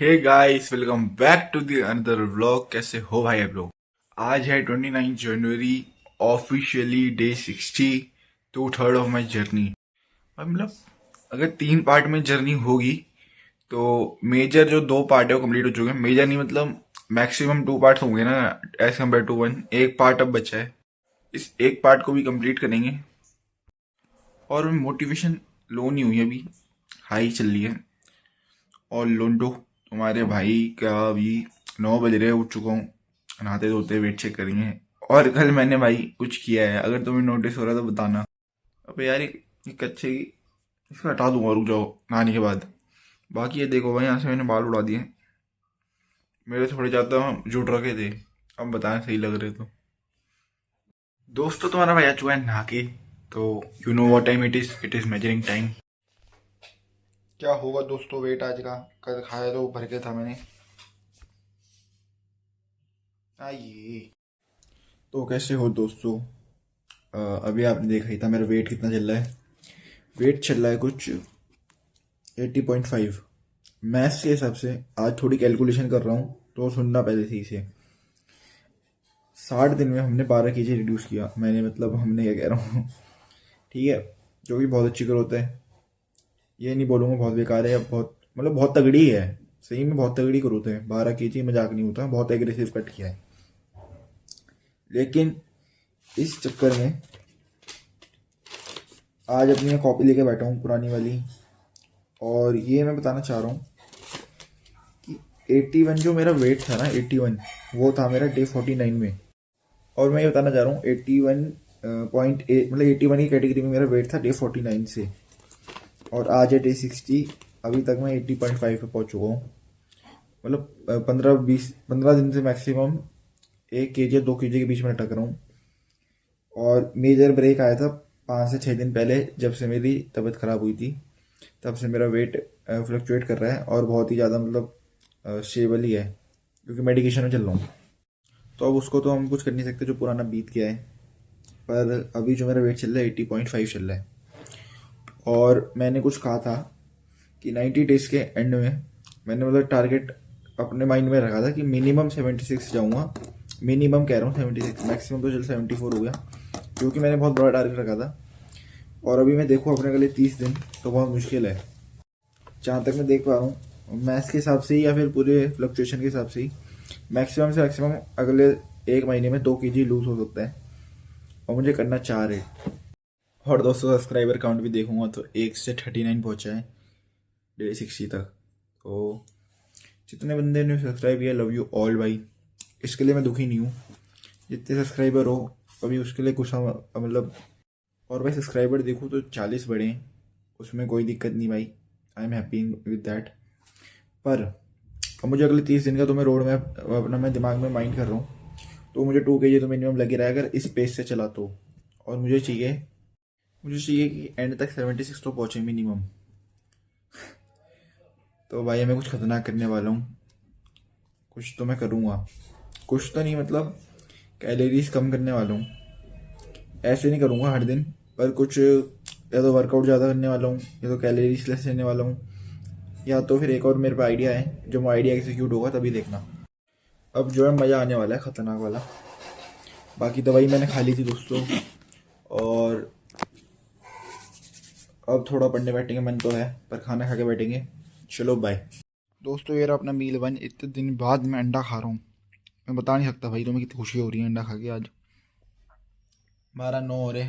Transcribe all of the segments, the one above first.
Hey guys, welcome back to the another vlog. कैसे हो भाई आप लोग? आज है 29 जनवरी, officially day 60, 2/3 of my journey. मतलब अगर 3 पार्ट में जर्नी होगी तो मेजर जो 2 पार्ट है वो कंप्लीट हो चुके हैं। मेजर नहीं मतलब मैक्सिमम 2 पार्ट होंगे ना, एज कम्पेयर टू वन। एक पार्ट अब बचा है, इस एक पार्ट को भी कंप्लीट करेंगे। और मोटिवेशन लो नहीं हुई अभी, हाई चल रही है। और लोंडो तुम्हारे भाई का अभी 9 बज रहे, उठ चुका हूँ, नहाते धोते वेट चेक करेंगे। और कल मैंने भाई कुछ किया है, अगर तुम्हें नोटिस हो रहा तो बताना। अबे यार ये कच्चे की इसको हटा दूंगा, रुक जाओ नहाने के बाद। बाकी ये देखो भाई, यहाँ से मैंने बाल उड़ा दिए, मेरे थोड़े ज़्यादा जुड़ रखे थे। अब बताएं सही लग रहे तो। दोस्तों तुम्हारा भाई आ चुका है नहा के, तो you know what time it is measuring time. क्या होगा दोस्तों वेट आज का? कल खाया तो भर के था मैंने। आइए, तो कैसे हो दोस्तों? अभी आपने देखा ही था मेरा वेट कितना चल रहा है। वेट चल रहा है कुछ 80.5। मैथ्स के हिसाब से आज थोड़ी कैलकुलेशन कर रहा हूँ, तो सुनना पहले सही से। 60 दिन में हमने 12 kg रिड्यूस किया। मैंने मतलब हमने क्या कह रहा हूँ ठीक है, जो कि बहुत अच्छी ग्रोथ है। ये नहीं बोलूँगा बहुत बेकार है या बहुत, मतलब बहुत तगड़ी है। सही में बहुत तगड़ी ग्रोथ है। 12 kg मजाक नहीं होता, बहुत एग्रेसिव कट किया है। लेकिन इस चक्कर में आज अपनी मैं कॉपी लेके बैठा हूँ पुरानी वाली, और ये मैं बताना चाह रहा हूँ कि 81 जो मेरा वेट था ना, 81 वो था मेरा डे 49 में। और मैं ये बताना चाह रहा हूँ 81.8, मतलब 81 की कैटेगरी में मेरा वेट था डे 49 से, और आज है डे 60। अभी तक मैं 80.5 पे पहुँच चुका हूँ। मतलब 15 दिन से मैक्सिमम 1 kg या 2 kg के बीच में अटक रहा हूँ। और मेजर ब्रेक आया था 5 से 6 दिन पहले, जब से मेरी तबीयत ख़राब हुई थी। तब से मेरा वेट फ्लक्चुएट कर रहा है, और बहुत ही ज़्यादा मतलब स्टेबल ही है, क्योंकि मेडिकेशन में चल रहा हूँ। तो अब उसको तो हम कुछ कर नहीं सकते, जो पुराना बीत गया है। पर अभी जो मेरा वेट चल रहा है 80.5 चल रहा है। और मैंने कुछ कहा था कि 90 डेज़ के एंड में मैंने मतलब टारगेट अपने माइंड में रखा था कि मिनिमम 76 जाऊँगा। मिनिमम कह रहा हूँ 76, मैक्सिमम तो चल 74 हो गया, क्योंकि मैंने बहुत बड़ा टारगेट रखा था। और अभी मैं देखूँ अपने के लिए 30 दिन तो बहुत मुश्किल है। जहाँ तक मैं देख पा रहा हूँ मैथ्स के हिसाब से ही या फिर पूरे फ्लक्चुएशन के हिसाब से ही, मैक्सिमम से मैक्सिमम अगले 1 महीने में 2 kg लूज हो सकता है, और मुझे करना 4 है। और दोस्तों सब्सक्राइबर काउंट भी देखूंगा तो 1 से 39 पहुंचा है डे 60 तक। तो जितने बंदे ने सब्सक्राइब किया, लव यू ऑल भाई। इसके लिए मैं दुखी नहीं हूँ, जितने सब्सक्राइबर हो अभी उसके लिए कुछ मतलब। और भाई सब्सक्राइबर देखूँ तो 40 बढ़े हैं, उसमें कोई दिक्कत नहीं भाई, I am happy with that. पर अब मुझे अगले 30 दिन का तो मैं रोड मैप अपना मैं दिमाग में माइंड कर रहा हूँ, तो मुझे 2 kg तो मिनिमम लगे रहा है अगर इस पेस से चला तो। और मुझे चाहिए कि एंड तक 76 तो पहुँचे मिनिमम। तो भाई मैं कुछ खतरनाक करने वाला हूँ, कुछ तो मैं करूँगा। कुछ तो नहीं मतलब कैलोरीज कम करने वाला हूँ। ऐसे नहीं करूँगा हर दिन, पर कुछ या तो वर्कआउट ज़्यादा करने वाला हूँ, या तो कैलोरीज लेस लेने वाला हूँ, या तो फिर एक और मेरे पे आइडिया है, जो आइडिया एग्जीक्यूट होगा तभी देखना। अब जो है मज़ा आने वाला है, ख़तरनाक वाला। बाकी दवाई मैंने खा ली थी दोस्तों, और अब थोड़ा पढ़ने बैठेंगे, मन तो है, पर खाना खा के बैठेंगे। चलो बाय दोस्तों। ये रहा अपना मील 1। इतने दिन बाद मैं अंडा खा रहा हूँ, मैं बता नहीं सकता भाई तुम्हें कितनी खुशी हो रही है अंडा खा के। आज 12:09 हो रहे,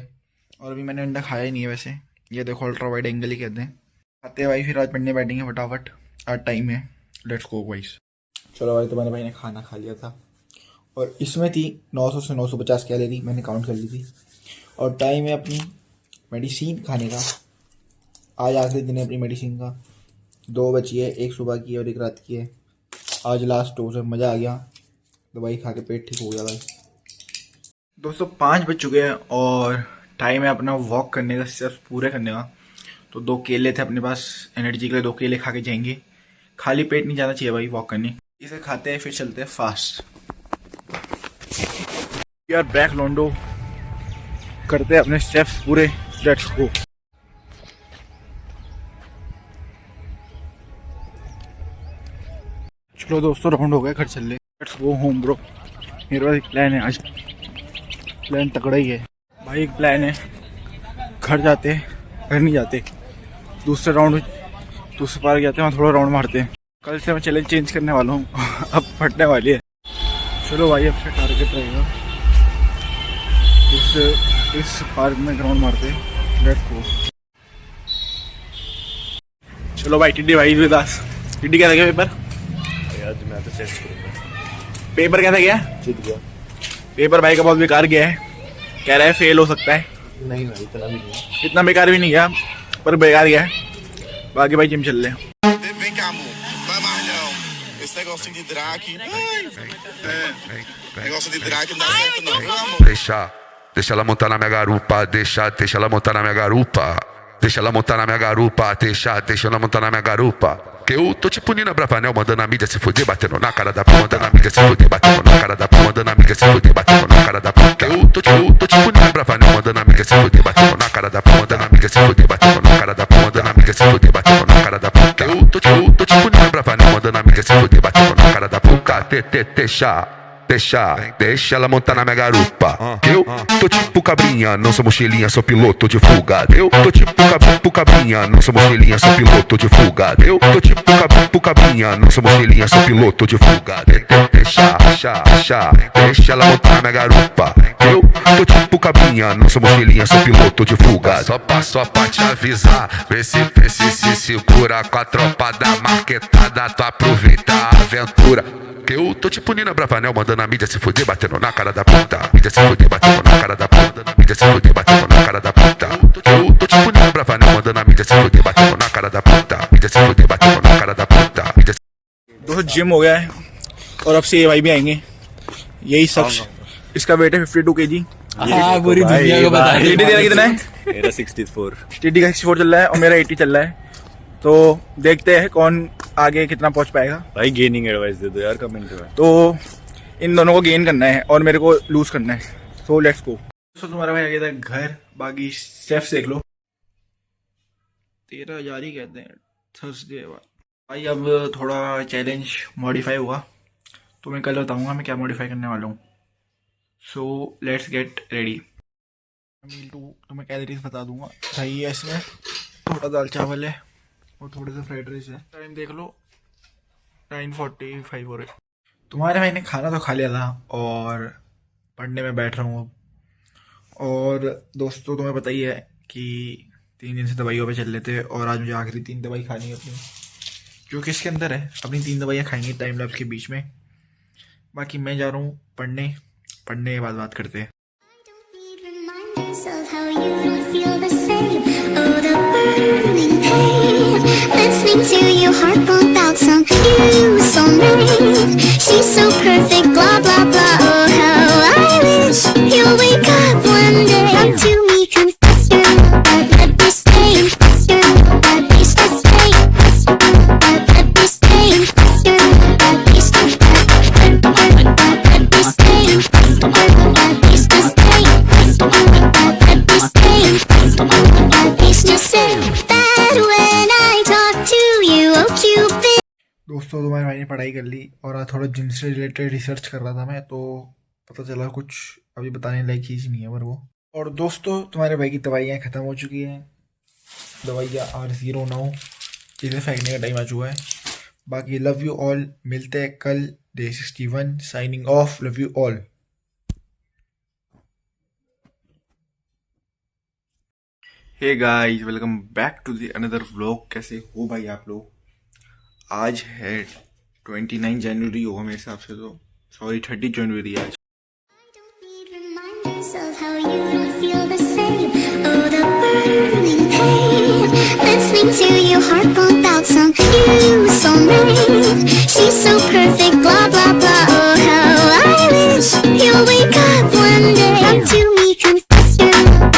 और अभी मैंने अंडा खाया ही नहीं है वैसे। ये देखो अल्ट्रा वाइड एंगल ही कहते हैं। खाते हैं भाई, फिर आज पढ़ने बैठेंगे फटाफट। आज टाइम है, लेट्स गो गाइस। चलो भाई, तुम्हारे भाई ने खाना खा लिया था, और इसमें थी 900 से 950 कैलोरी, मैंने काउंट कर ली थी। और टाइम है अपनी मेडिसिन खाने का। आज आखिरी दिन है अपनी मेडिसिन का। 2 बची है, एक सुबह की और एक रात की है। आज लास्ट डोज है, मज़ा आ गया। दवाई खा के पेट ठीक हो गया भाई। दोस्तों 5 बज चुके हैं, और टाइम है अपना वॉक करने का, सिर्फ पूरे करने का। तो 2 केले थे अपने पास, एनर्जी के लिए 2 केले खा के जाएंगे। खाली पेट नहीं जाना चाहिए भाई वॉक करने। इसे खाते हैं फिर चलते हैं फास्ट। यार बैक लोंडो करते हैं अपने स्टेप्स पूरे, लेट्स गो। चलो दोस्तों राउंड हो गया, घर चल ले। Let's go home bro. मेरे पास एक प्लान है आज, प्लान तगड़ा ही है भाई। एक प्लान है, घर जाते, घर नहीं जाते, दूसरे पार्क जाते हैं, वहाँ थोड़ा राउंड मारते हैं। कल से मैं चैलेंज चेंज करने वाला हूँ अब फटने वाली है। चलो भाई अब से टारगेट रहेगा इस पार्क में ग्राउंड मारते हैं। Let's go. चलो भाई टिड्डी भाई विदास। टिड्डी क्या था क्या पेपर? आज मैं तो टेस्ट करूंगा। पेपर कैसा गया? जीत गया। पेपर भाई का बहुत बेकार गया है, कह रहा है फेल हो सकता है। नहीं भाई इतना भी नहीं, इतना बेकार भी नहीं गया पर बेकार गया है। बाकी भाई जिम चल रहे हैं। Vem cá, amor. Vai mais não. Esse negocinho de drag. Negócio de drag não dá certo, não. Meu amor. Deixa ela montar na minha garupa, deixa ela montar na minha garupa. Deixa ela montar na minha garupa, deixa ela montar na minha garupa. Que eu tô tipo Nina Bravanel, mandando a mídia se fuder, batendo na cara da p, mandando a mídia se fuder, batendo na cara da p, mandando a mídia se fuder, batendo na cara da p. Que eu tô tipo Nina Bravanel, mandando a mídia se fuder, batendo na cara da p, mandando a mídia se fuder, batendo na cara da p, mandando a mídia se fuder, batendo na cara da p. Que eu tô tipo Nina Bravanel, mandando a mídia se fuder, batendo na cara da p. Deixa ela montar na minha garupa. Eu tô tipo cabrinha, não sou mochilinha, sou piloto de fuga. Eu tô tipo cabrinha, não sou mochilinha, sou piloto de fuga. Eu tô tipo cabrinha, não sou mochilinha, sou piloto de fuga. Deixa ela montar na minha garupa. Eu tô tipo cabrinha, não sou mochilinha, sou piloto de fuga. Só pra te avisar, vê se segura com a tropa da marquetada, tu aproveita a aventura. Que eu tô tipo Nina Bravanel, mandando a mídia se fuder, batendo na cara da puta. Mídia se fuder, batendo na cara da puta. Mídia se fuder, batendo na cara da puta. Eu tô tipo Nina Bravanel, mandando a mídia se fuder, batendo na cara da puta. Mídia se fuder, batendo na cara da puta. दोस्तों gym हो गया है और अब से ये भाई भी आएंगे। यही शख्स, इसका वेट है 52 kg। हाँ पूरी दुनिया को बता। टिड्डी तेरा कितना है? मेरा 64। टिड्डी का 64 चल रहा है और मेरा 80 चल रहा है। तो देखते हैं कौन आगे कितना पहुंच पाएगा। भाई गेनिंग एडवाइस दे दो यार कमेंट में। तो इन दोनों को गेन करना है और मेरे को लूज करना है। So let's go. तो तुम्हारा भाई आ गया था घर, बाकी स्टेप्स देख लो। 13 जारी कहते हैं थर्सडे भाई। अब थोड़ा चैलेंज मॉडिफाई हुआ तो मैं कल बताऊंगा मैं क्या मॉडिफाई करने वाला हूँ। So let's get ready. Meal two तुम्हें कैलोरीज बता दूंगा। भाई है इसमें थोड़ा दाल चावल है और थोड़े से फ्राइड राइस है। टाइम देख लो 9:45 हो रहे। तुम्हारे भाई ने खाना तो खा लिया था और पढ़ने में बैठ रहा हूँ अब। और दोस्तों तुम्हें पता ही है कि 3 दिन से दवाइयों पे चल लेते हैं और आज मुझे आखिरी 3 दवाई खानी है अपनी, जो कि इसके अंदर है। अपनी 3 दवाइयाँ खाएंगे टाइम लैप्स के बीच में। बाकी मैं जा रहा हूँ पढ़ने के बाद बात करते हैं। Listening to your heart pump out some you soulmate. She's so perfect, blah blah blah. Oh how I wish you'll wake up one day. Come to me, confess your love, but let me stay. Confess your love, but please just stay. Confess your love, but let me stay. Confess your love, but please just stay. Let me stay. Confess your love, but please just stay. Confess your love, but let me stay. Confess your love, but please just stay. That when I talk to you, oh Cupid. दोस्तों तुम्हारे भाई ने पढ़ाई कर ली और आज थोड़ा gym से रिलेटेड रिसर्च कर रहा था मैं, तो पता चला कुछ अभी बताने लायक चीज़ नहीं है पर वो। और दोस्तों तुम्हारे भाई की दवाइयाँ ख़त्म हो चुकी हैं। दवाइयाँ R0 9 चीज़ें फेंकने का टाइम आ चुका है। बाकी लव यू ऑल, मिलते हैं कल day 61। Signing off, love you all. Hey guys, welcome back to the another vlog. कैसे हो भाई आप लोग? आज है 29 जनवरी होगा मेरे हिसाब से, तो सॉरी 30 जनवरी आज। Listening to your heart pump